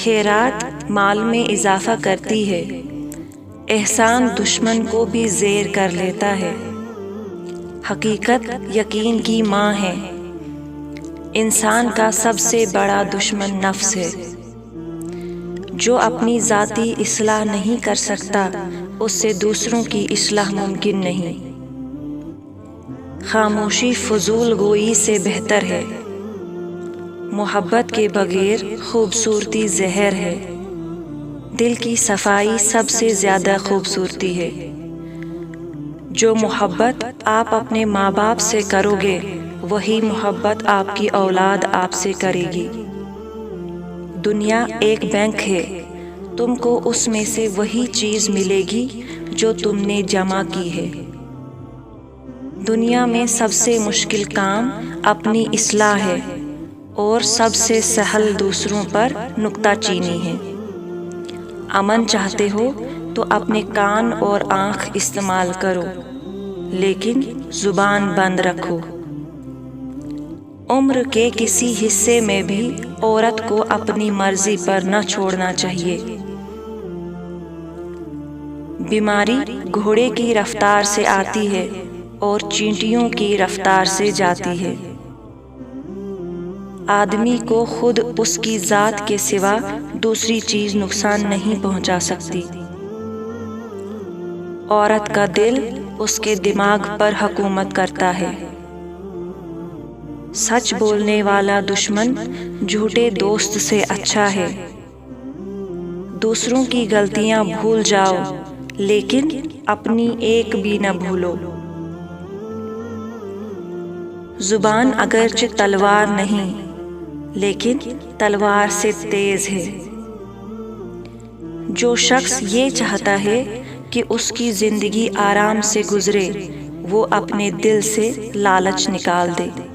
خیرات مال میں اضافہ کرتی ہے، احسان دشمن کو بھی زیر کر لیتا ہے۔ حقیقت یقین کی ماں ہے، انسان کا سب سے بڑا دشمن نفس ہے۔ جو اپنی ذاتی اصلاح نہیں کر سکتا، اس سے دوسروں کی اصلاح ممکن نہیں۔ خاموشی فضول گوئی سے بہتر ہے، محبت کے بغیر خوبصورتی زہر ہے۔ دل کی صفائی سب سے زیادہ خوبصورتی ہے۔ جو محبت آپ اپنے ماں باپ سے کرو گے، وہی محبت آپ کی اولاد آپ سے کرے گی۔ دنیا ایک بینک ہے، تم کو اس میں سے وہی چیز ملے گی جو تم نے جمع کی ہے۔ دنیا میں سب سے مشکل کام اپنی اصلاح ہے، اور سب سے سہل دوسروں پر نکتہ چینی ہے۔ امن چاہتے ہو تو اپنے کان اور آنکھ استعمال کرو، لیکن زبان بند رکھو۔ عمر کے کسی حصے میں بھی عورت کو اپنی مرضی پر نہ چھوڑنا چاہیے۔ بیماری گھوڑے کی رفتار سے آتی ہے اور چینٹیوں کی رفتار سے جاتی ہے۔ آدمی کو خود اس کی ذات کے سوا دوسری چیز نقصان نہیں پہنچا سکتی۔ عورت کا دل اس کے دماغ پر حکومت کرتا ہے۔ سچ بولنے والا دشمن جھوٹے دوست سے اچھا ہے۔ دوسروں کی غلطیاں بھول جاؤ، لیکن اپنی ایک بھی نہ بھولو۔ زبان اگرچہ تلوار نہیں، لیکن تلوار سے تیز ہے۔ جو شخص یہ چاہتا ہے کہ اس کی زندگی آرام سے گزرے، وہ اپنے دل سے لالچ نکال دے۔